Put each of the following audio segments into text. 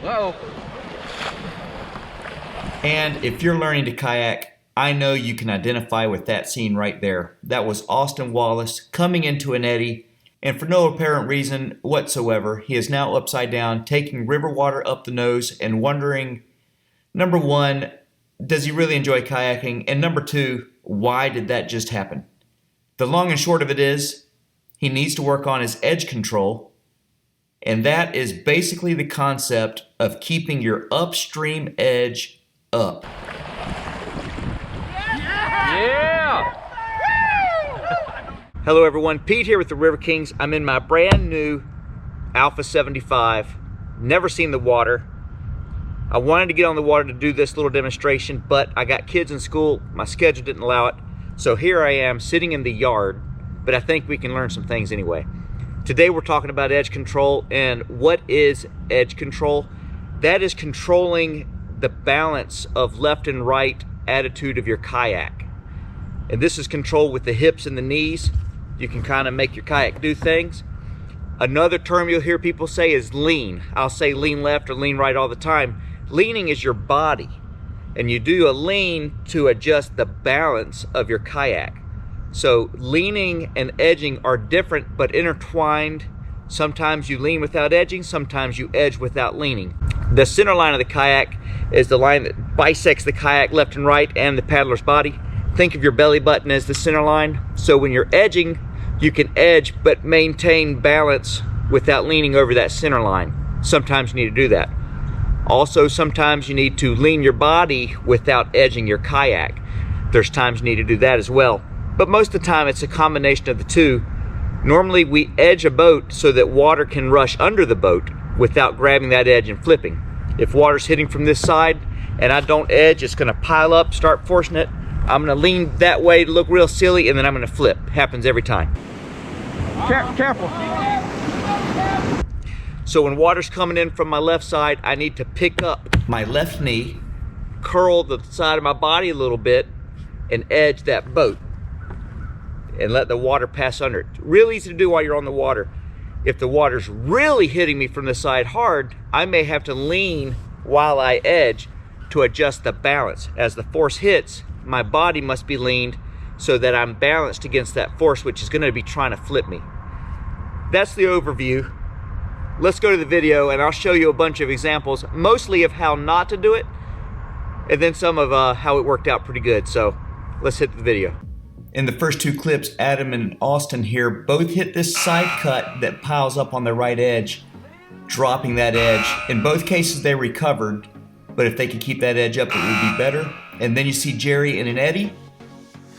Uh-oh. And if you're learning to kayak, I know you can identify with that scene right there. That was Austin Wallace coming into an eddy, and for no apparent reason whatsoever, he is now upside down, taking river water up the nose and wondering, number one, does he really enjoy kayaking? And number two, why did that just happen? The long and short of it is, he needs to work on his edge control, and that is basically the concept of keeping your upstream edge up. Yeah! Hello everyone, Pete here with the River Kings. I'm in my brand new Alpha 75. Never seen the water. I wanted to get on the water to do this little demonstration, but I got kids in school. My schedule didn't allow it. So here I am sitting in the yard, but I think we can learn some things anyway. Today we're talking about edge control, and what is edge control? That is controlling the balance of left and right attitude of your kayak. And this is controlled with the hips and the knees. You can kind of make your kayak do things. Another term you'll hear people say is lean. I'll say lean left or lean right all the time. Leaning is your body, and you do a lean to adjust the balance of your kayak. So leaning and edging are different but intertwined. Sometimes you lean without edging, sometimes you edge without leaning. The center line of the kayak is the line that bisects the kayak left and right and the paddler's body. Think of your belly button as the center line. So when you're edging, you can edge but maintain balance without leaning over that center line. Sometimes you need to do that. Also, sometimes you need to lean your body without edging your kayak. There's times you need to do that as well. But most of the time it's a combination of the two. Normally we edge a boat so that water can rush under the boat without grabbing that edge and flipping. If water's hitting from this side and I don't edge, it's gonna pile up, start forcing it. I'm gonna lean that way to look real silly, and then I'm gonna flip. Happens every time. Careful. So when water's coming in from my left side, I need to pick up my left knee, curl the side of my body a little bit, and edge that boat and let the water pass under it. Real easy to do while you're on the water. If the water's really hitting me from the side hard, I may have to lean while I edge to adjust the balance. As the force hits, my body must be leaned so that I'm balanced against that force, which is going to be trying to flip me. That's the overview. Let's go to the video and I'll show you a bunch of examples, mostly of how not to do it, and then some of how it worked out pretty good. So let's hit the video. In the first two clips, Adam and Austin here both hit this side cut that piles up on the right edge, dropping that edge. In both cases they recovered, but if they could keep that edge up it would be better. And then you see Jerry in an eddy,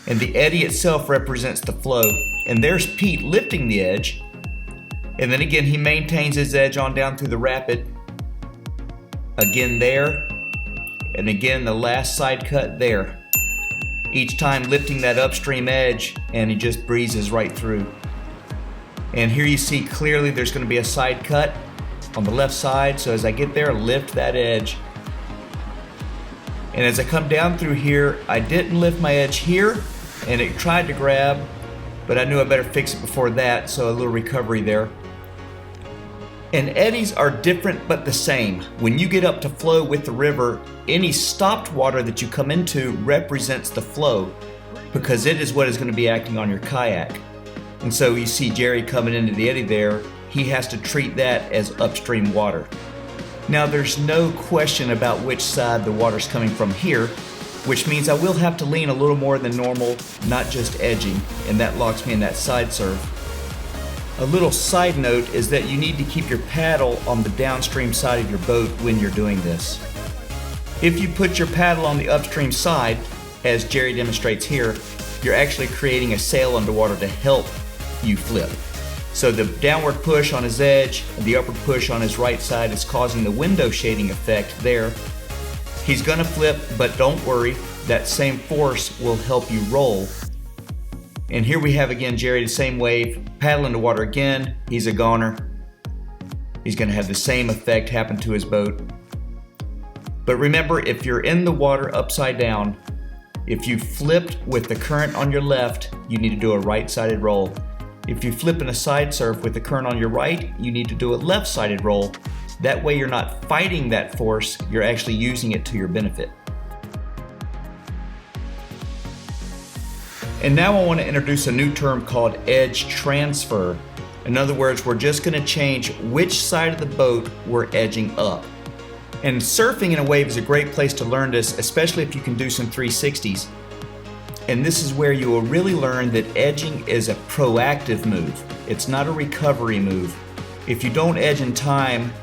and the eddy itself represents the flow. And there's Pete lifting the edge, and then again he maintains his edge on down through the rapid. Again there, and again the last side cut there. Each time lifting that upstream edge, and he just breezes right through. And here you see clearly there's going to be a side cut on the left side, so as I get there, lift that edge. And as I come down through here, I didn't lift my edge here, and it tried to grab, but I knew I better fix it before that, so a little recovery there. And eddies are different but the same. When you get up to flow with the river, any stopped water that you come into represents the flow, because it is what is going to be acting on your kayak. And so you see Jerry coming into the eddy there, he has to treat that as upstream water. Now there's no question about which side the water's coming from here, which means I will have to lean a little more than normal, not just edging, and that locks me in that side serve. A little side note is that you need to keep your paddle on the downstream side of your boat when you're doing this. If you put your paddle on the upstream side, as Jerry demonstrates here, you're actually creating a sail underwater to help you flip. So the downward push on his edge and the upward push on his right side is causing the window shading effect there. He's gonna flip, but don't worry, that same force will help you roll. And here we have again Jerry, the same wave, paddle into water again, he's a goner. He's gonna have the same effect happen to his boat. But remember, if you're in the water upside down, if you flipped with the current on your left, you need to do a right-sided roll. If you flip in a side surf with the current on your right, you need to do a left-sided roll. That way you're not fighting that force, you're actually using it to your benefit. And now I want to introduce a new term called edge transfer. In other words, we're just going to change which side of the boat we're edging up. And surfing in a wave is a great place to learn this, especially if you can do some 360s. And this is where you will really learn that edging is a proactive move. It's not a recovery move. If you don't edge in time,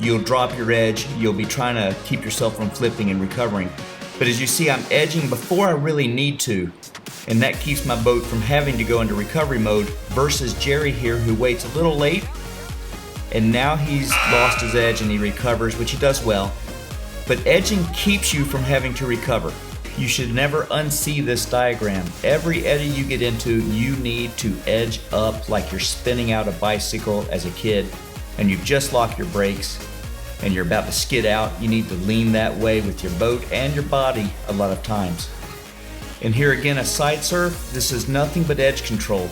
you'll drop your edge, you'll be trying to keep yourself from flipping and recovering. But as you see, I'm edging before I really need to, and that keeps my boat from having to go into recovery mode versus Jerry here, who waits a little late, and now he's lost his edge and he recovers, which he does well. But edging keeps you from having to recover. You should never unsee this diagram. Every eddy you get into, you need to edge up like you're spinning out a bicycle as a kid, and you've just locked your brakes and you're about to skid out. You need to lean that way with your boat and your body a lot of times. And here again, a side surf, this is nothing but edge control.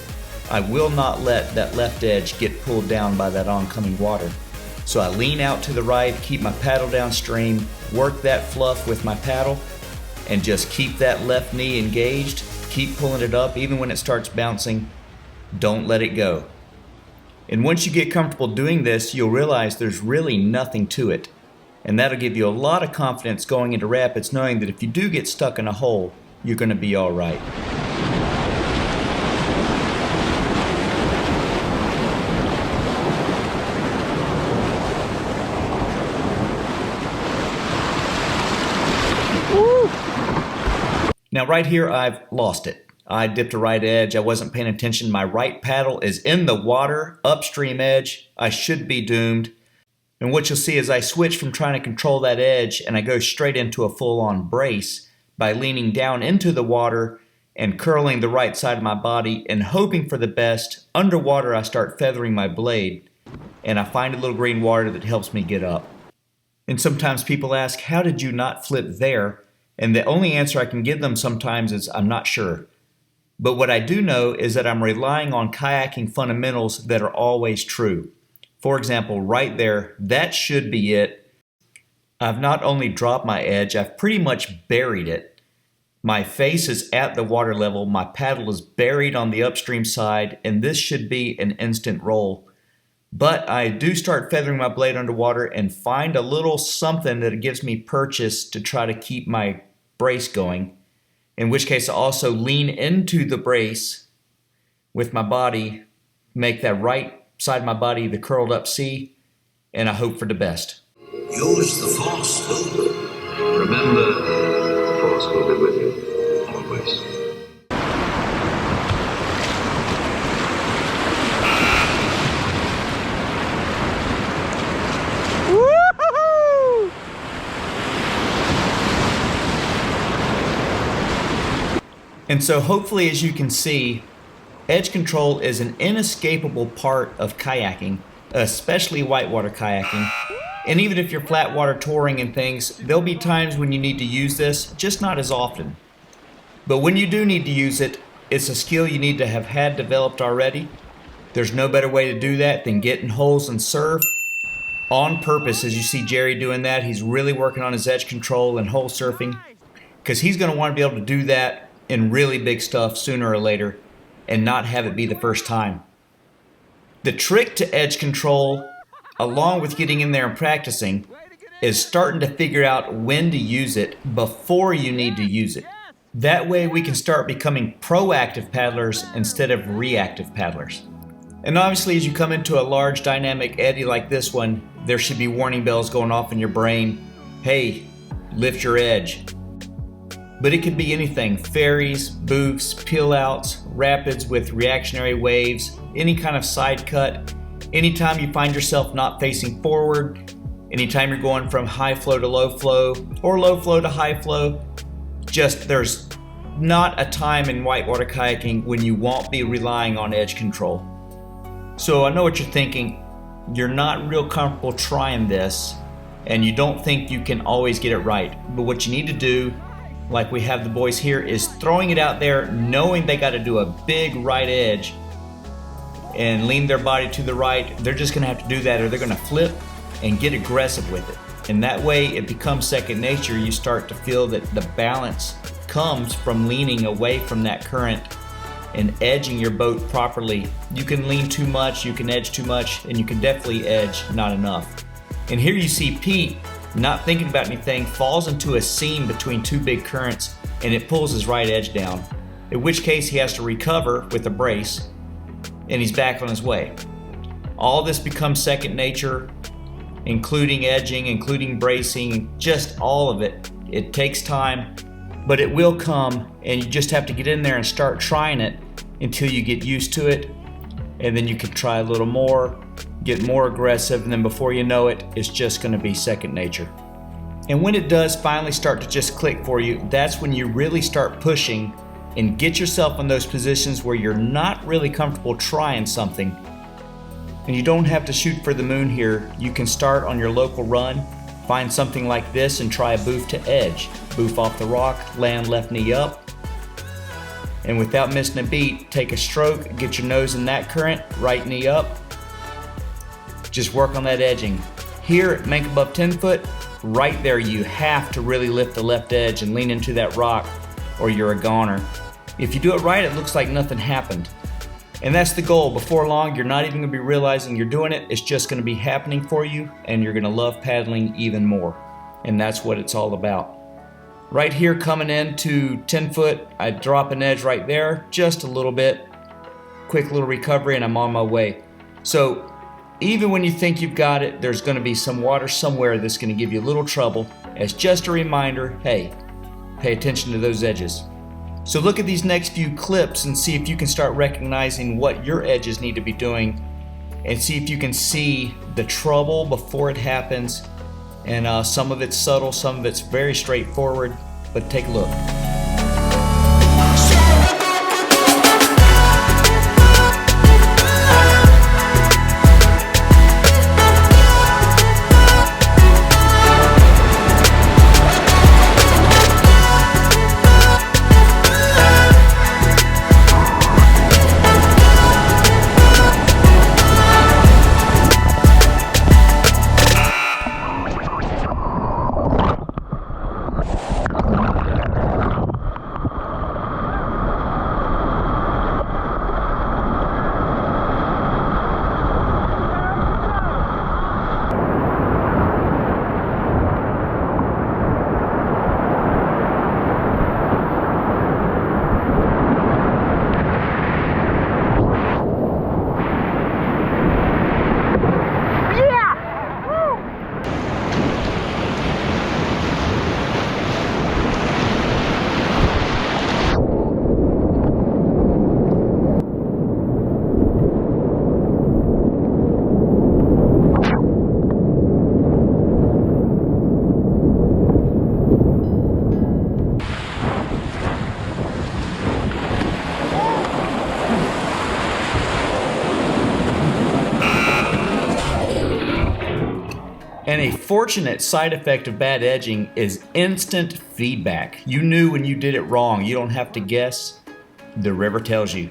I will not let that left edge get pulled down by that oncoming water. So I lean out to the right, keep my paddle downstream, work that fluff with my paddle, and just keep that left knee engaged. Keep pulling it up even when it starts bouncing. Don't let it go. And once you get comfortable doing this, you'll realize there's really nothing to it. And that'll give you a lot of confidence going into rapids, knowing that if you do get stuck in a hole, you're going to be all right. Now right here, I've lost it. I dipped a right edge. I wasn't paying attention. My right paddle is in the water, upstream edge. I should be doomed. And what you'll see is I switch from trying to control that edge and I go straight into a full-on brace by leaning down into the water and curling the right side of my body and hoping for the best. Underwater, I start feathering my blade and I find a little green water that helps me get up. And sometimes people ask, how did you not flip there? And the only answer I can give them sometimes is, I'm not sure. But what I do know is that I'm relying on kayaking fundamentals that are always true. For example, right there, that should be it. I've not only dropped my edge, I've pretty much buried it. My face is at the water level, my paddle is buried on the upstream side, and this should be an instant roll. But I do start feathering my blade underwater and find a little something that gives me purchase to try to keep my brace going. In which case I also lean into the brace with my body, make that right side of my body the curled up C, and I hope for the best. Use the force, Hope. Remember, the force will be with you, always. And so hopefully, as you can see, edge control is an inescapable part of kayaking, especially whitewater kayaking. And even if you're flat water touring and things, there'll be times when you need to use this, just not as often. But when you do need to use it, it's a skill you need to have had developed already. There's no better way to do that than get in holes and surf on purpose. As you see Jerry doing that, he's really working on his edge control and hole surfing, because he's going to want to be able to do that in really big stuff sooner or later and not have it be the first time. The trick to edge control, along with getting in there and practicing, is starting to figure out when to use it before you need to use it. That way we can start becoming proactive paddlers instead of reactive paddlers. And obviously, as you come into a large dynamic eddy like this one, there should be warning bells going off in your brain. Hey, lift your edge. But it could be anything: ferries, boofs, peel outs, rapids with reactionary waves, any kind of side cut, anytime you find yourself not facing forward, anytime you're going from high flow to low flow or low flow to high flow. Just there's not a time in whitewater kayaking when you won't be relying on edge control. So I know what you're thinking. You're not real comfortable trying this and you don't think you can always get it right. But what you need to do, like we have the boys here, is throwing it out there knowing they got to do a big right edge and lean their body to the right. They're just going to have to do that or they're going to flip and get aggressive with it. And that way it becomes second nature. You start to feel that the balance comes from leaning away from that current and edging your boat properly. You can lean too much, you can edge too much, and you can definitely edge not enough. And here you see Pete, not thinking about anything, falls into a seam between two big currents and it pulls his right edge down. In which case he has to recover with a brace and he's back on his way. All this becomes second nature, including edging, including bracing, just all of it. It takes time, but it will come, and you just have to get in there and start trying it until you get used to it, and then you can try a little more, get more aggressive, and then before you know it, it's just going to be second nature. And when it does finally start to just click for you, that's when you really start pushing and get yourself in those positions where you're not really comfortable trying something. And you don't have to shoot for the moon here. You can start on your local run, find something like this and try a boof to edge. Boof off the rock, land left knee up, and without missing a beat, take a stroke, get your nose in that current, right knee up. Just work on that edging. Here at Make Above 10 Foot, right there you have to really lift the left edge and lean into that rock or you're a goner. If you do it right, it looks like nothing happened. And that's the goal. Before long, you're not even going to be realizing you're doing it. It's just going to be happening for you, and you're going to love paddling even more. And that's what it's all about. Right here, coming into 10 foot, I drop an edge right there, just a little bit. Quick little recovery, and I'm on my way. So even when you think you've got it, there's going to be some water somewhere that's going to give you a little trouble. As just a reminder, hey, pay attention to those edges. So look at these next few clips and see if you can start recognizing what your edges need to be doing, and see if you can see the trouble before it happens. And some of it's subtle, some of it's very straightforward, but take a look. And a fortunate side effect of bad edging is instant feedback. You knew when you did it wrong. You don't have to guess. The river tells you.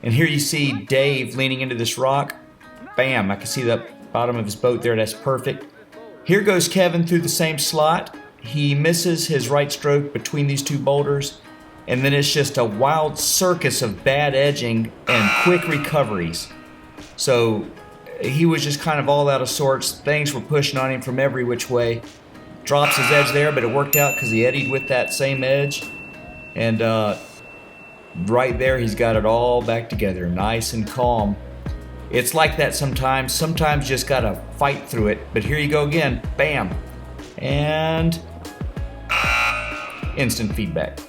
And here you see Dave leaning into this rock. Bam, I can see the bottom of his boat there. That's perfect. Here goes Kevin through the same slot. He misses his right stroke between these two boulders. And then it's just a wild circus of bad edging and quick recoveries. So he was just kind of all out of sorts. Things were pushing on him from every which way. Drops his edge there, but it worked out because he eddied with that same edge. And right there, he's got it all back together, nice and calm. It's like that sometimes. Sometimes you just got to fight through it. But here you go again. Bam. And instant feedback.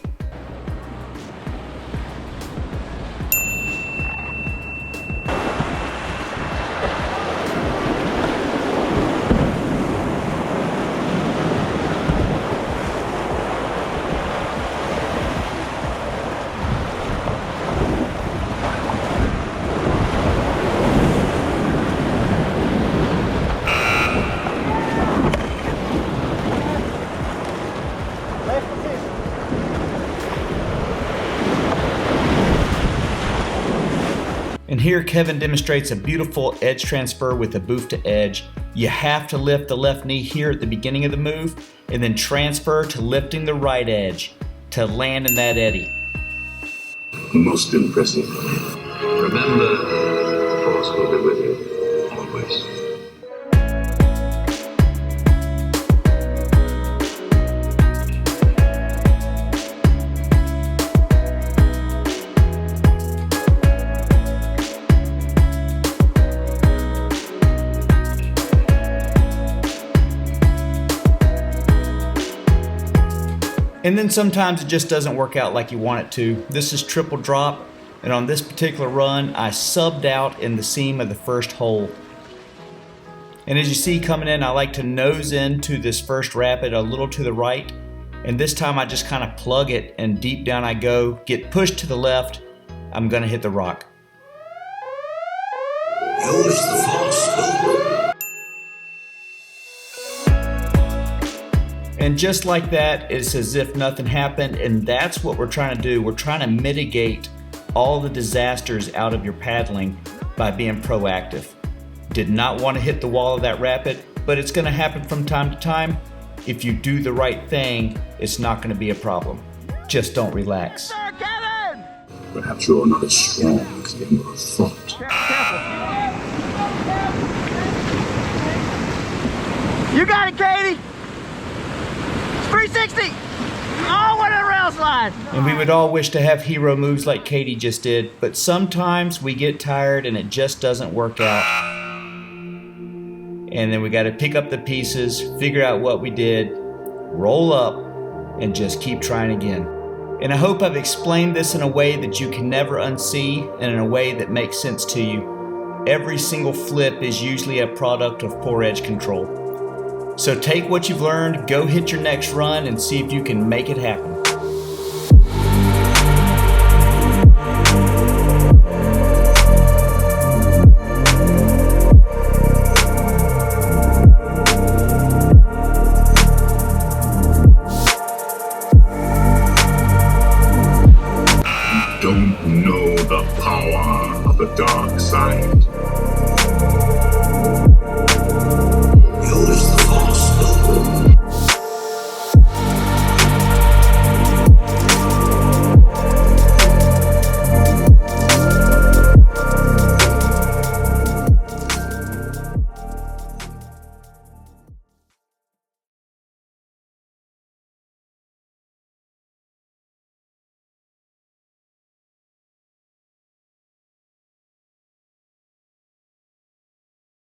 here Kevin demonstrates a beautiful edge transfer with a boof to edge. You have to lift the left knee here at the beginning of the move and then transfer to lifting the right edge to land in that eddy. Most impressive. Remember, the Force will be with you, always. And then sometimes it just doesn't work out like you want it to. This is triple drop, and on this particular run, I subbed out in the seam of the first hole. And as you see coming in, I like to nose into this first rapid a little to the right, and this time I just kind of plug it, and deep down I go, get pushed to the left, I'm gonna hit the rock. Use the Force over. And just like that, it's as if nothing happened, and that's what we're trying to do. We're trying to mitigate all the disasters out of your paddling by being proactive. Did not want to hit the wall of that rapid, but it's going to happen from time to time. If you do the right thing, it's not going to be a problem. Just don't relax. Perhaps you're not as strong as you have thought. You got it, Katie. 360! Oh, what a rail slide! And we would all wish to have hero moves like Katie just did, but sometimes we get tired and it just doesn't work out. And then we got to pick up the pieces, figure out what we did, roll up, and just keep trying again. And I hope I've explained this in a way that you can never unsee and in a way that makes sense to you. Every single flip is usually a product of poor edge control. So take what you've learned, go hit your next run, and see if you can make it happen.